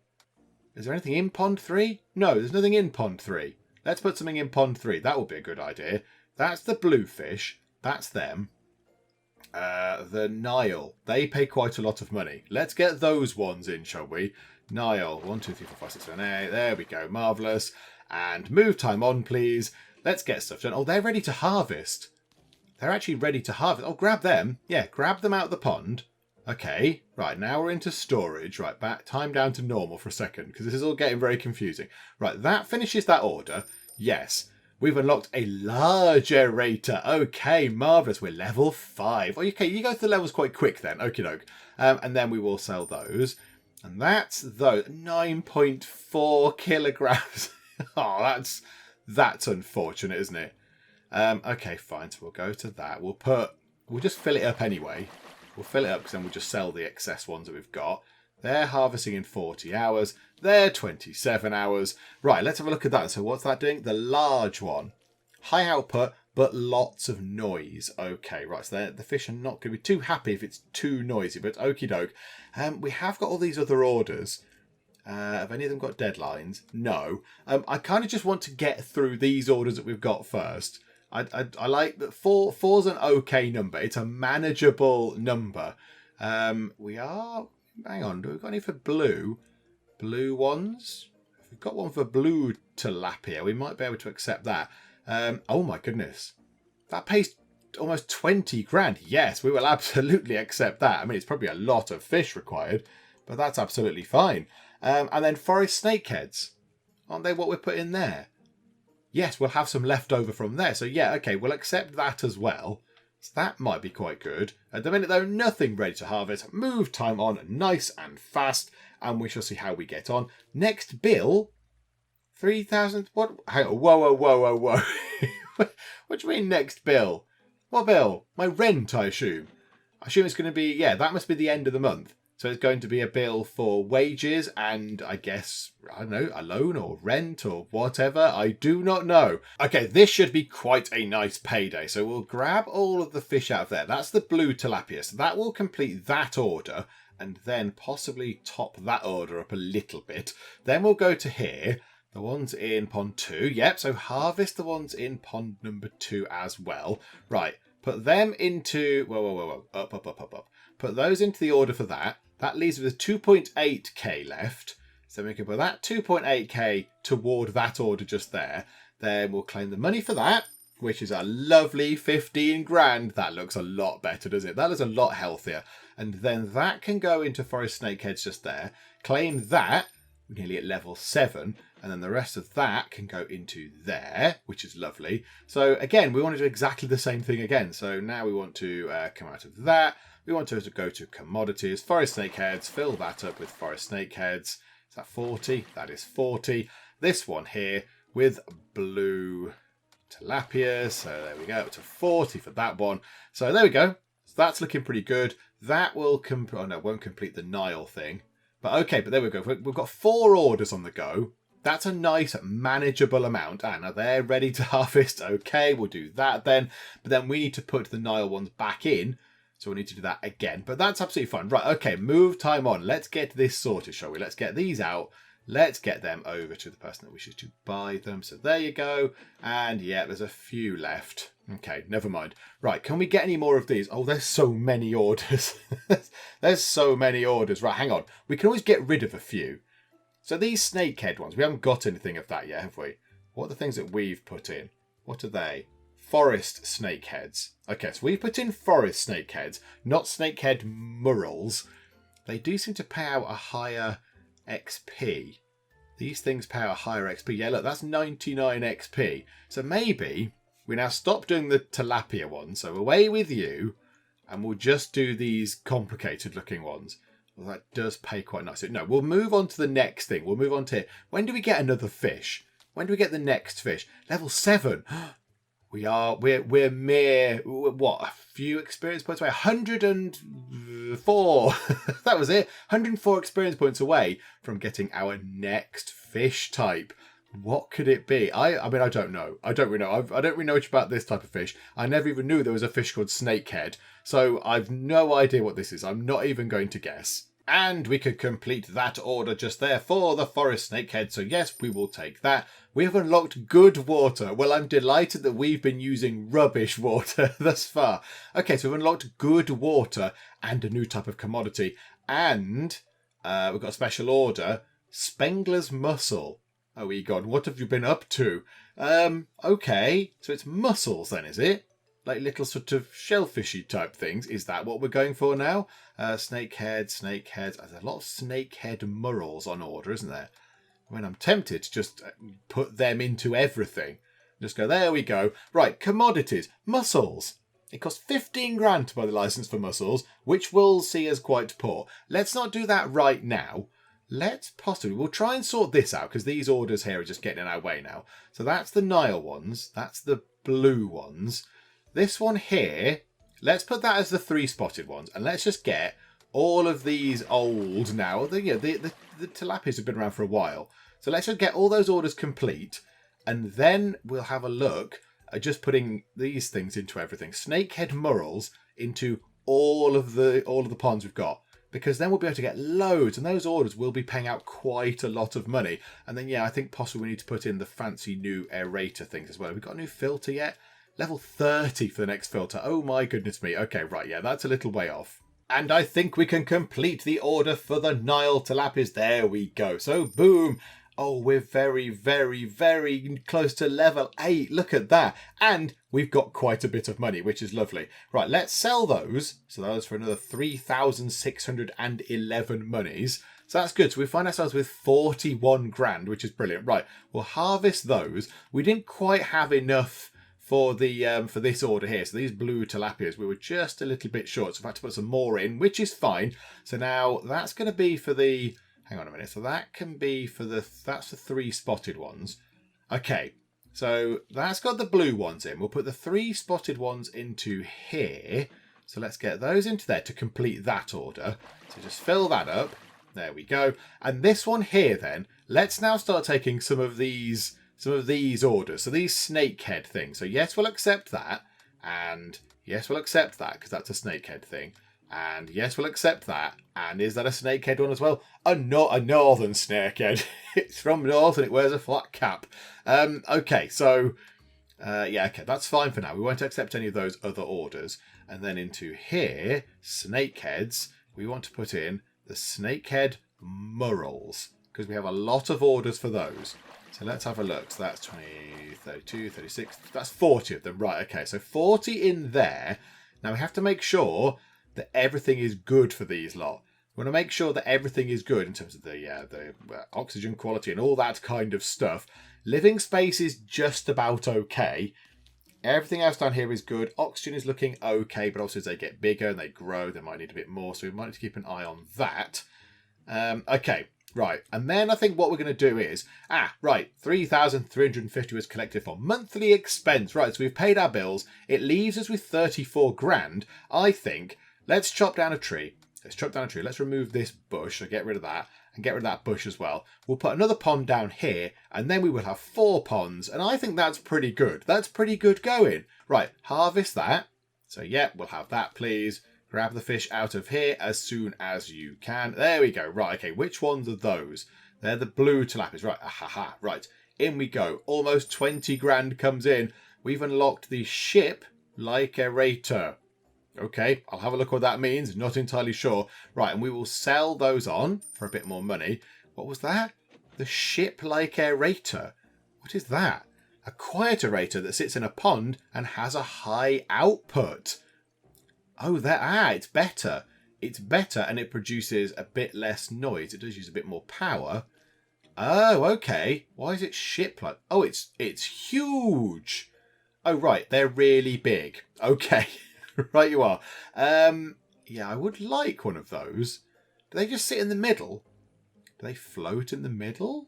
Is there anything in pond 3? No, there's nothing in pond 3. Let's put something in pond 3. That would be a good idea. That's the bluefish. That's them. The Nile. They pay quite a lot of money. Let's get those ones in, shall we? Nile. 1, 2, 3, 4, 5, 6, 7, 8. There we go. Marvellous. And move time on, please. Let's get stuff done. Oh, they're ready to harvest. They're actually ready to harvest. Oh, grab them. Yeah, grab them out of the pond. Okay. Right, now we're into storage. Right, back. Time down to normal for a second, because this is all getting very confusing. Right, that finishes that order. Yes. We've unlocked a large aerator. Okay, marvellous. We're level 5. Okay, you go through the levels quite quick then. Okie doke. And then we will sell those. And that's those. 9.4 kilograms. Oh, that's unfortunate, isn't it? Okay, fine. So we'll go to that. We'll just fill it up anyway. We'll fill it up because then we'll just sell the excess ones that we've got. They're harvesting in 40 hours. They're 27 hours. Right, let's have a look at that. So what's that doing? The large one. High output, but lots of noise. Okay, right. So the fish are not going to be too happy if it's too noisy, but okie doke. We have got all these other orders. Have any of them got deadlines? No. I kind of just want to get through these orders that we've got first. I like that four's an okay number. It's a manageable number. Hang on, do we got any for blue? Blue ones? If we've got one for blue tilapia, we might be able to accept that. Oh my goodness. That pays almost 20 grand. Yes, we will absolutely accept that. I mean, it's probably a lot of fish required, but that's absolutely fine. And then forest snakeheads. Aren't they what we put in there? Yes, we'll have some left over from there. So yeah, okay, we'll accept that as well. So that might be quite good. At the minute, though, nothing ready to harvest. Move time on nice and fast, and we shall see how we get on. Next bill, 3,000. What? Hang on. Whoa. What do you mean next bill? What bill? My rent, I assume. I assume it's going to be, yeah, that must be the end of the month. So it's going to be a bill for wages and I guess, I don't know, a loan or rent or whatever. I do not know. Okay, this should be quite a nice payday. So we'll grab all of the fish out of there. That's the blue tilapia. So that will complete that order and then possibly top that order up a little bit. Then we'll go to here. The ones in pond 2. Yep, so harvest the ones in pond number 2 as well. Right, put them into... Whoa. Up. Put those into the order for that. That leaves us with 2.8k left. So we can put that 2.8k toward that order just there. Then we'll claim the money for that, which is a lovely 15 grand. That looks a lot better, doesn't it? That is a lot healthier. And then that can go into forest snakeheads just there. Claim that. We're nearly at level 7. And then the rest of that can go into there, which is lovely. So again, we want to do exactly the same thing again. So now we want to come out of that. We want to go to commodities, forest snakeheads, fill that up with forest snakeheads. Is that 40? That is 40. This one here with blue tilapia. So there we go, up to 40 for that one. So there we go. So that's looking pretty good. That will won't complete the Nile thing. But okay, but there we go. We've got 4 orders on the go. That's a nice manageable amount. And are they ready to harvest? Okay, we'll do that then. But then we need to put the Nile ones back in. So we need to do that again. But that's absolutely fine. Right, okay, move time on. Let's get this sorted, shall we? Let's get these out. Let's get them over to the person that wishes to buy them. So there you go. And yeah, there's a few left. Okay, never mind. Right, can we get any more of these? Oh, there's so many orders. There's so many orders. Right, hang on. We can always get rid of a few. So these snakehead ones, we haven't got anything of that yet, have we? What are the things that we've put in? What are they? Forest snakeheads. Okay, so we put in forest snakeheads, not snakehead murals. They do seem to pay out a higher XP. These things pay out a higher XP. Yeah, look, that's 99 XP. So maybe we now stop doing the tilapia ones. So away with you, and we'll just do these complicated looking ones. Well, that does pay quite nicely. No, we'll move on to the next thing. We'll move on to... When do we get another fish? When do we get the next fish? Level 7. We're mere, what, a few experience points away? 104. That was it. 104 experience points away from getting our next fish type. What could it be? I mean, I don't know. I don't really know. I don't really know much about this type of fish. I never even knew there was a fish called snakehead. So I've no idea what this is. I'm not even going to guess. And we could complete that order just there for the forest snakehead. So yes, we will take that. We have unlocked good water. Well, I'm delighted that we've been using rubbish water thus far. Okay, so we've unlocked good water and a new type of commodity. And we've got a special order. Spengler's mussel. Oh, Egon, what have you been up to? Okay, so it's mussels then, is it? Like little sort of shellfishy type things. Is that what we're going for now? Snakeheads. There's a lot of snakehead murrels on order, isn't there? I mean, I'm tempted to just put them into everything. Just go, there we go. Right, commodities. Mussels. It costs 15 grand to buy the license for mussels, which will see us quite poor. Let's not do that right now. We'll try and sort this out, because these orders here are just getting in our way now. So that's the Nile ones. That's the blue ones. This one here, let's put that as the 3 spotted ones. And let's just get all of these old now. The tilapias have been around for a while. So let's just get all those orders complete. And then we'll have a look at just putting these things into everything. Snakehead murrels into all of the ponds we've got. Because then we'll be able to get loads, and those orders will be paying out quite a lot of money. And then, yeah, I think possibly we need to put in the fancy new aerator things as well. Have we got a new filter yet? Level 30 for the next filter. Oh my goodness me. Okay, right, yeah, that's a little way off. And I think we can complete the order for the Nile tilapias. There we go. So, boom. Oh, we're very, very, very close to level 8. Look at that. And we've got quite a bit of money, which is lovely. Right, let's sell those. So those for another 3,611 monies. So that's good. So we find ourselves with 41 grand, which is brilliant. Right, we'll harvest those. We didn't quite have enough for the for this order here. So these blue tilapias, we were just a little bit short. So I've had to put some more in, which is fine. So now that's going to be for the... Hang on a minute. So that can be for that's the 3 spotted ones. Okay. So that's got the blue ones in. We'll put the 3 spotted ones into here. So let's get those into there to complete that order. So just fill that up. There we go. And this one here then, let's now start taking some of these orders. So these snakehead things. So yes, we'll accept that. And yes, we'll accept that because that's a snakehead thing. And yes, we'll accept that. And is that a snakehead one as well? A northern snakehead. It's from north and it wears a flat cap. Okay, so yeah, okay, that's fine for now. We won't accept any of those other orders. And then into here, snakeheads, we want to put in the snakehead murrels because we have a lot of orders for those. So let's have a look. So that's 20, 32, 36. That's 40 of them. Right, okay, so 40 in there. Now we have to make sure that everything is good for these lot. We want to make sure that everything is good in terms of the oxygen quality and all that kind of stuff. Living space is just about okay. Everything else down here is good. Oxygen is looking okay, but also as they get bigger and they grow, they might need a bit more. So we might need to keep an eye on that. Okay, right. And then I think what we're going to do is, right, 3,350 was collected for monthly expense. Right, so we've paid our bills. It leaves us with 34 grand. I think, let's chop down a tree. Let's remove this bush. So get rid of that and get rid of that bush as well. We'll put another pond down here and then we will have 4 ponds. And I think that's pretty good. That's pretty good going. Right, harvest that. So yeah, we'll have that, please. Grab the fish out of here as soon as you can. There we go. Right, okay, which ones are those? They're the blue tilapias. Right, right. In we go. Almost 20 grand comes in. We've unlocked the ship like aerator. Okay, I'll have a look what that means. Not entirely sure. Right, and we will sell those on for a bit more money. What was that? The ship-like aerator. What is that? A quiet aerator that sits in a pond and has a high output. Oh, it's better. It's better and it produces a bit less noise. It does use a bit more power. Oh, okay. Why is it ship-like? Oh, it's huge. Oh, right. They're really big. Okay. Right you are. Yeah, I would like one of those. Do they just sit in the middle? Do they float in the middle?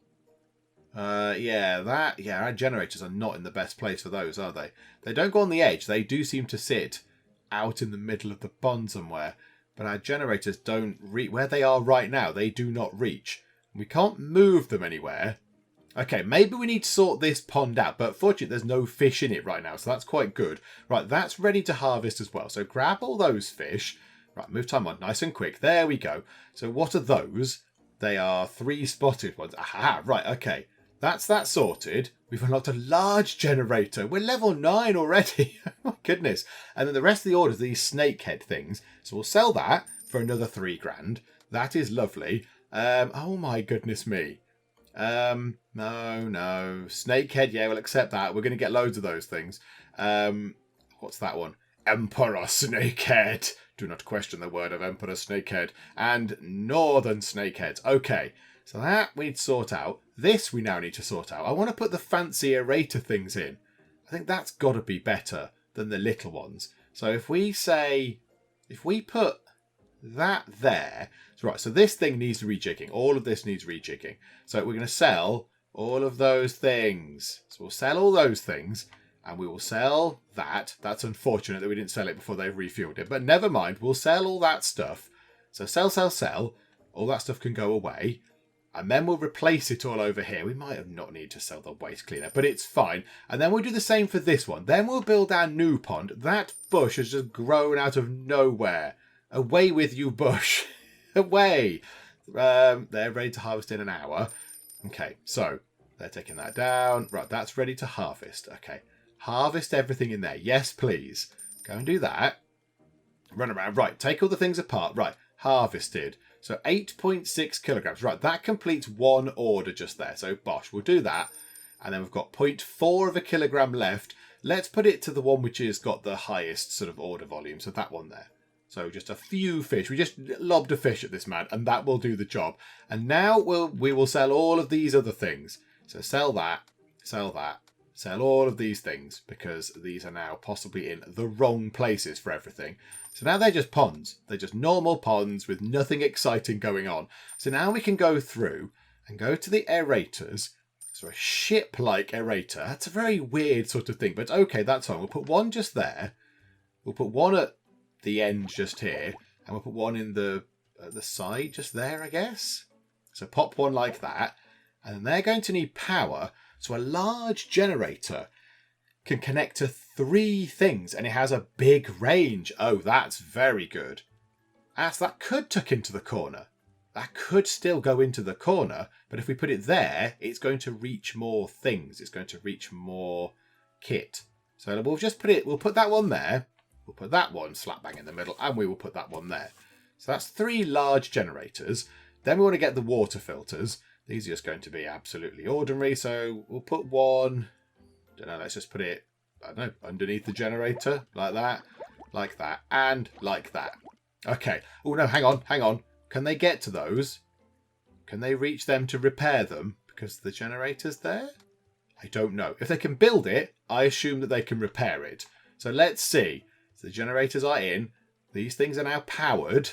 Yeah, our generators are not in the best place for those, are they? They don't go on the edge. They do seem to sit out in the middle of the pond somewhere. But our generators don't reach. Where they are right now, they do not reach. We can't move them anywhere. Okay, maybe we need to sort this pond out, but fortunately there's no fish in it right now, so that's quite good. Right, that's ready to harvest as well. So grab all those fish. Right, move time on, nice and quick. There we go. So what are those? They are 3 spotted ones. Aha, right, okay. That's that sorted. We've unlocked a large generator. We're level 9 already. Oh my goodness. And then the rest of the order is these snakehead things. So we'll sell that for another 3 grand. That is lovely. Oh my goodness me. No. Snakehead, yeah, we'll accept that. We're going to get loads of those things. What's that one? Emperor Snakehead. Do not question the word of Emperor Snakehead. And Northern Snakeheads. Okay, so that we need to sort out. This we now need to sort out. I want to put the fancy aerator things in. I think that's got to be better than the little ones. So if we put that there. Right, so this thing needs rejigging. All of this needs rejigging. So we're going to sell all of those things. So we'll sell all those things. And we will sell that. That's unfortunate that we didn't sell it before they refueled it. But never mind. We'll sell all that stuff. So sell. All that stuff can go away. And then we'll replace it all over here. We might have not need to sell the waste cleaner, but it's fine. And then we'll do the same for this one. Then we'll build our new pond. That bush has just grown out of nowhere. Away with you, bush. Away. They're ready to harvest in an hour. Okay, so they're taking that down. Right, that's ready to harvest. Okay. Harvest everything in there. Yes, please. Go and do that. Run around. Right, take all the things apart. Right, harvested. So 8.6 kilograms. Right, that completes one order just there. So bosh, we'll do that. And then we've got 0.4 of a kilogram left. Let's put it to the one which has got the highest sort of order volume. So that one there. So just a few fish. We just lobbed a fish at this man and that will do the job. And now we will sell all of these other things. So sell that. Sell all of these things because these are now possibly in the wrong places for everything. So now they're just ponds. They're just normal ponds with nothing exciting going on. So now we can go through and go to the aerators. So a ship-like aerator. That's a very weird sort of thing, but okay, that's fine. We'll put one just there. We'll put one at the end just here. And we'll put one in the side just there, I guess. So pop one like that. And then they're going to need power. So a large generator can connect to 3 things and it has a big range. Oh, that's very good. As that could tuck into the corner. That could still go into the corner, but if we put it there, it's going to reach more things. It's going to reach more kit. So we'll just we'll put that one there. We'll put that one slap bang in the middle and we will put that one there. So that's 3 large generators. Then we want to get the water filters. These are just going to be absolutely ordinary. So we'll put one, don't know, let's just put it, I don't know, underneath the generator, like that, and like that. Okay. Oh, no, hang on. Can they get to those? Can they reach them to repair them? Because the generator's there? I don't know. If they can build it, I assume that they can repair it. So let's see. So the generators are in. These things are now powered.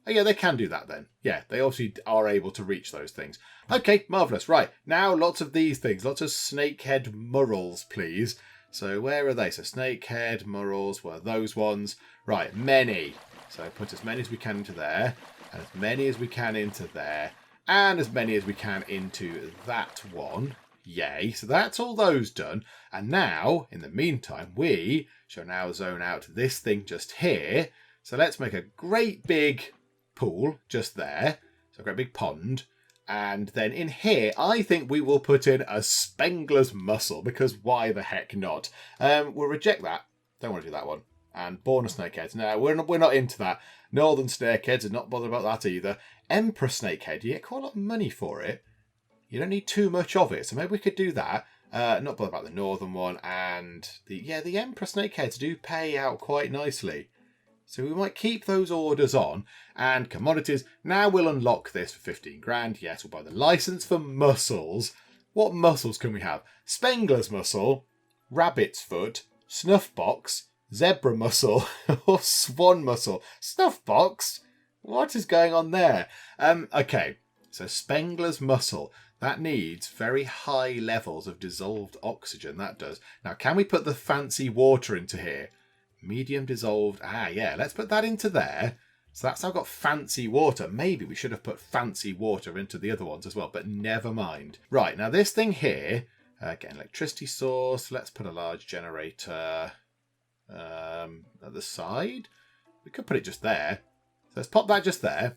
Oh, yeah, they can do that then. Yeah, they obviously are able to reach those things. Okay, marvellous. Right, now lots of these things. Lots of snakehead murrels, please. So where are they? So snakehead murrels were those ones. Right, many. So put as many as we can into there. And as many as we can into there. And as many as we can into that one. Yay. So that's all those done. And now, in the meantime, we shall now zone out this thing just here. So let's make a great big pool just there. So a great big pond. And then in here, I think we will put in a Spengler's mussel, because why the heck not? We'll reject that. Don't want to do that one. And Border snakeheads. No, we're not into that. Northern snakeheads are not bothered about that either. Emperor snakehead, you get quite a lot of money for it. You don't need too much of it, so maybe we could do that. Not bothered about the northern one. And the Emperor snakeheads do pay out quite nicely. So we might keep those orders on. And commodities. Now we'll unlock this for 15 grand. Yes, we'll buy the license for mussels. What mussels can we have? Spengler's mussel, rabbit's foot, snuff box, zebra mussel, or swan mussel. Snuff box? What is going on there? Okay, so Spengler's mussel. That needs very high levels of dissolved oxygen. That does. Now, can we put the fancy water into here? Medium dissolved. Ah, yeah. Let's put that into there. So that's now got fancy water. Maybe we should have put fancy water into the other ones as well, but never mind. Right, now this thing here, again, electricity source. Let's put a large generator at the side. We could put it just there. So let's pop that just there.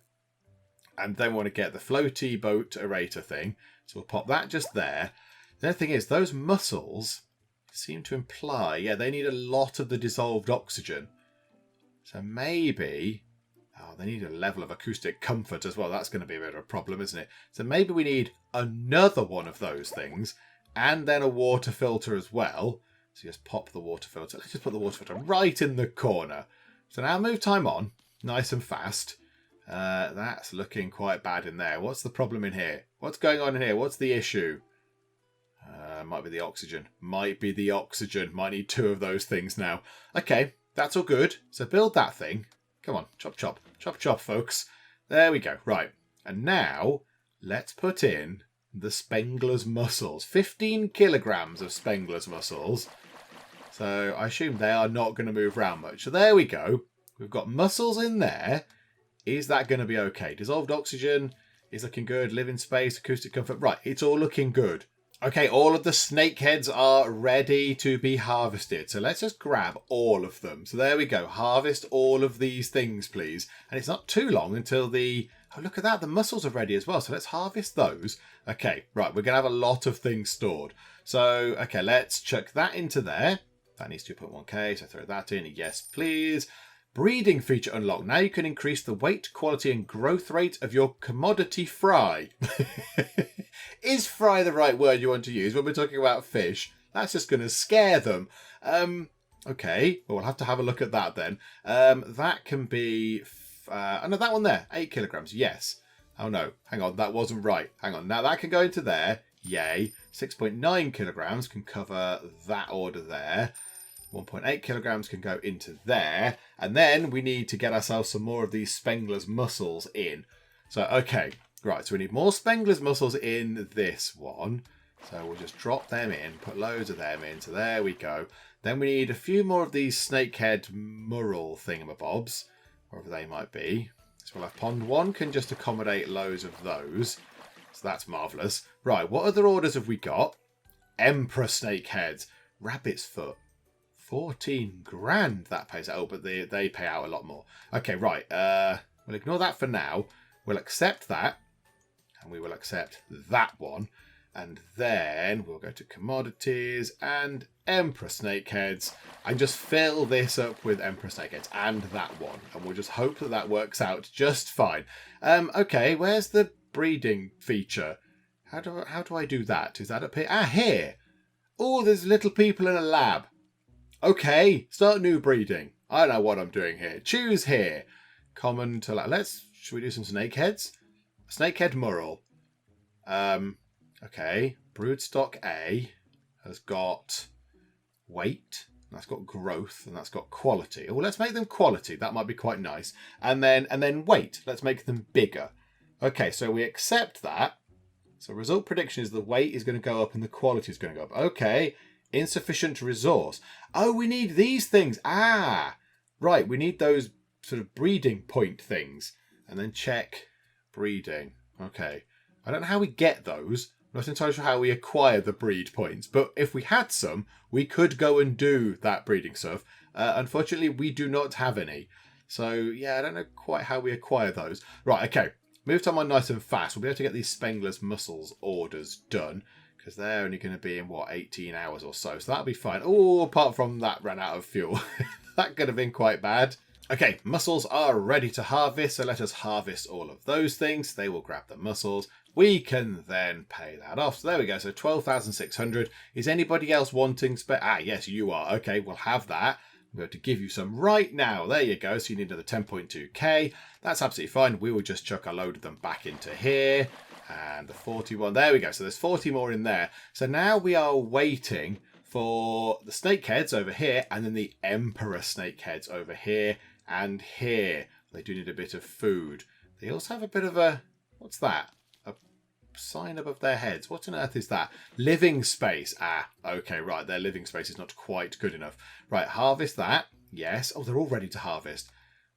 And then we want to get the floaty boat aerator thing. So we'll pop that just there. The other thing is, those mussels seem to imply, yeah, they need a lot of the dissolved oxygen. So maybe... Oh, they need a level of acoustic comfort as well. That's going to be a bit of a problem, isn't it? So maybe we need another one of those things and then a water filter as well. So just pop the water filter. Let's just put the water filter right in the corner. So now move time on, nice and fast. That's looking quite bad in there. What's the problem in here? What's going on in here? What's the issue? Might be the oxygen. Might be the oxygen. Might need 2 of those things now. Okay, that's all good. So build that thing. Come on, chop, chop. Chop, chop, folks. There we go. Right. And now, let's put in the Spengler's mussels. 15 kilograms of Spengler's mussels. So I assume they are not going to move around much. So there we go. We've got mussels in there. Is that going to be okay? Dissolved oxygen is looking good. Living space, acoustic comfort. Right, it's all looking good. Okay, all of the snakeheads are ready to be harvested. So let's just grab all of them. So there we go. Harvest all of these things, please. And it's not too long until the... Oh, look at that. The mussels are ready as well. So let's harvest those. Okay, right. We're going to have a lot of things stored. So, okay, let's chuck that into there. That needs 2.1k. So throw that in. Yes, please. Breeding feature unlocked. Now you can increase the weight, quality, and growth rate of your commodity fry. Is fry the right word you want to use when we're talking about fish? That's just going to scare them. Okay, well, we'll have to have a look at that then. That can be... oh, no, that one there. 8 kilograms. Yes. Oh, no. Hang on. That wasn't right. Hang on. Now, that can go into there. Yay. 6.9 kilograms can cover that order there. 1.8 kilograms can go into there. And then we need to get ourselves some more of these Spengler's mussels in. So, okay. Right, so we need more Spengler's mussels in this one. So we'll just drop them in, put loads of them in. So there we go. Then we need a few more of these snakehead mural thingamabobs, wherever they might be. So we'll have pond 1 can just accommodate loads of those. So that's marvellous. Right, what other orders have we got? Emperor snakeheads. Rabbit's foot. 14 grand that pays out. Oh, but they pay out a lot more. Okay, right. We'll ignore that for now. We'll accept that. And we will accept that one. And then we'll go to commodities and emperor snakeheads and just fill this up with emperor snakeheads and that one. And we'll just hope that that works out just fine. Okay, where's the breeding feature? How do I do that? Is that up here? Ah, here. Oh, there's little people in a lab. Okay, start new breeding. I don't know what I'm doing here. Choose here. Common to lab. Should we do some snakeheads? Snakehead mural. Okay. Broodstock A has got weight. That's got growth, and that's got quality. Oh, let's make them quality. That might be quite nice. And then weight. Let's make them bigger. Okay, so we accept that. So result prediction is the weight is going to go up and the quality is going to go up. Okay. Insufficient resource. Oh, we need these things. Ah, right. We need those sort of breeding point things. And then check breeding. Okay. I don't know how we get those. I'm not entirely sure how we acquire the breed points. But if we had some, we could go and do that breeding stuff. Unfortunately, we do not have any. So, yeah, I don't know quite how we acquire those. Right, okay. Move time on nice and fast. We'll be able to get these Spengler's mussels orders done. Because they're only going to be in, 18 hours or so. So that'll be fine. Oh, apart from that ran out of fuel. That could have been quite bad. Okay, mussels are ready to harvest. So let us harvest all of those things. They will grab the mussels. We can then pay that off. So there we go. So 12,600. Is anybody else wanting yes, you are. Okay, we'll have that. I'm going to give you some right now. There you go. So you need another 10.2k. That's absolutely fine. We will just chuck a load of them back into here. And the 41. There we go. So there's 40 more in there. So now we are waiting for the snakeheads over here. And then the emperor snakeheads over here and here. They do need a bit of food. They also have a bit of a... What's that? A sign above their heads. What on earth is that? Living space. Ah, okay, right. Their living space is not quite good enough. Right, harvest that. Yes. Oh, they're all ready to harvest.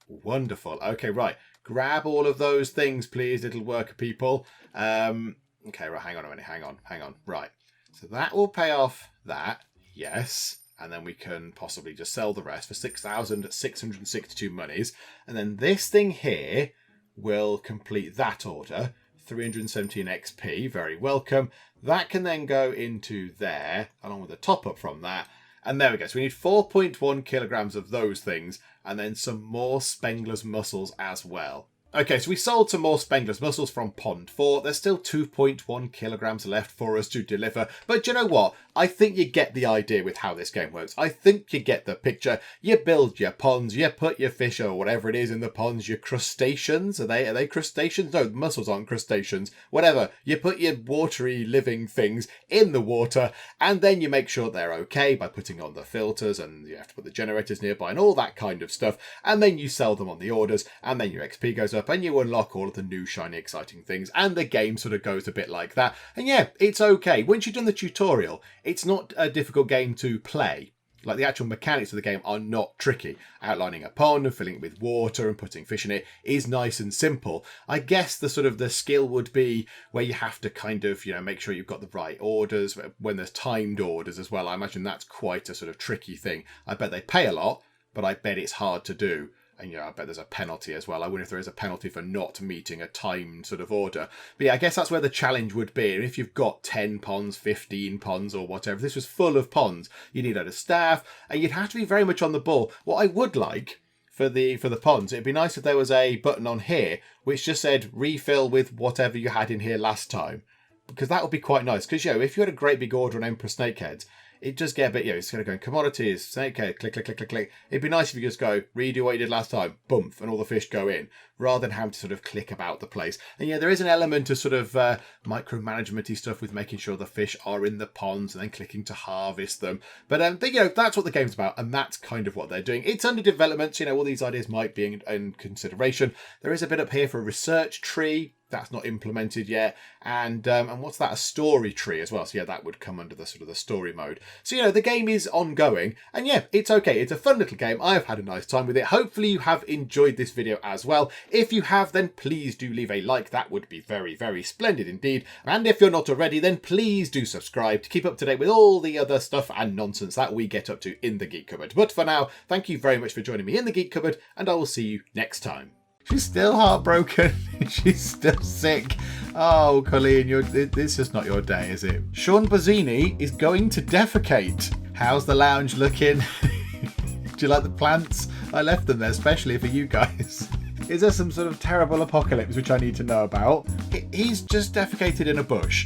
Wonderful. Okay, right. Grab all of those things, please, little worker people. Okay, right, hang on a minute. Hang on. Right. So that will pay off that. Yes. And then we can possibly just sell the rest for 6,662 monies. And then this thing here will complete that order. 317 XP. Very welcome. That can then go into there, along with the top up from that. And there we go. So we need 4.1 kilograms of those things, and then some more Spengler's mussels as well. Okay, so we sold some more Spengler's mussels from Pond 4. There's still 2.1 kilograms left for us to deliver. But you know what? I think you get the idea with how this game works. I think you get the picture. You build your ponds, you put your fish or whatever it is in the ponds, your crustaceans. Are they crustaceans? No, mussels aren't crustaceans. Whatever. You put your watery living things in the water, and then you make sure they're okay by putting on the filters, and you have to put the generators nearby and all that kind of stuff. And then you sell them on the orders, and then your XP goes up, and you unlock all of the new shiny exciting things, and the game sort of goes a bit like that. And yeah, it's okay. Once you've done the tutorial, it's not a difficult game to play. Like, the actual mechanics of the game are not tricky. Outlining a pond and filling it with water and putting fish in it is nice and simple. I guess the sort of the skill would be where you have to kind of, make sure you've got the right orders, when there's timed orders as well. I imagine that's quite a sort of tricky thing. I bet they pay a lot, but I bet it's hard to do. And, I bet there's a penalty as well. I wonder if there is a penalty for not meeting a timed sort of order. But yeah, I guess that's where the challenge would be. And if you've got 10 ponds, 15 ponds or whatever, if this was full of ponds, you need a lot of staff, and you'd have to be very much on the ball. What I would like for the ponds, it'd be nice if there was a button on here which just said refill with whatever you had in here last time. Because that would be quite nice. Because, if you had a great big order on Emperor Snakeheads, it just get a bit, it's going to go in commodities, snakehead, click, click, click, click, click. It'd be nice if you just go, redo what you did last time, boom, and all the fish go in, rather than having to sort of click about the place. And there is an element of sort of micromanagement-y stuff with making sure the fish are in the ponds and then clicking to harvest them. But that's what the game's about, and that's kind of what they're doing. It's under development, all these ideas might be in consideration. There is a bit up here for a research tree. That's not implemented yet. And what's that? A story tree as well. So that would come under the sort of the story mode. So, the game is ongoing. And it's okay. It's a fun little game. I've had a nice time with it. Hopefully you have enjoyed this video as well. If you have, then please do leave a like. That would be very, very splendid indeed. And if you're not already, then please do subscribe to keep up to date with all the other stuff and nonsense that we get up to in the Geek Cupboard. But for now, thank you very much for joining me in the Geek Cupboard, and I will see you next time. She's still heartbroken. She's still sick. Oh, Colleen, it's just not your day, is it? Sean Bozzini is going to defecate. How's the lounge looking? Do you like the plants? I left them there especially for you guys. Is there some sort of terrible apocalypse which I need to know about? He's just defecated in a bush.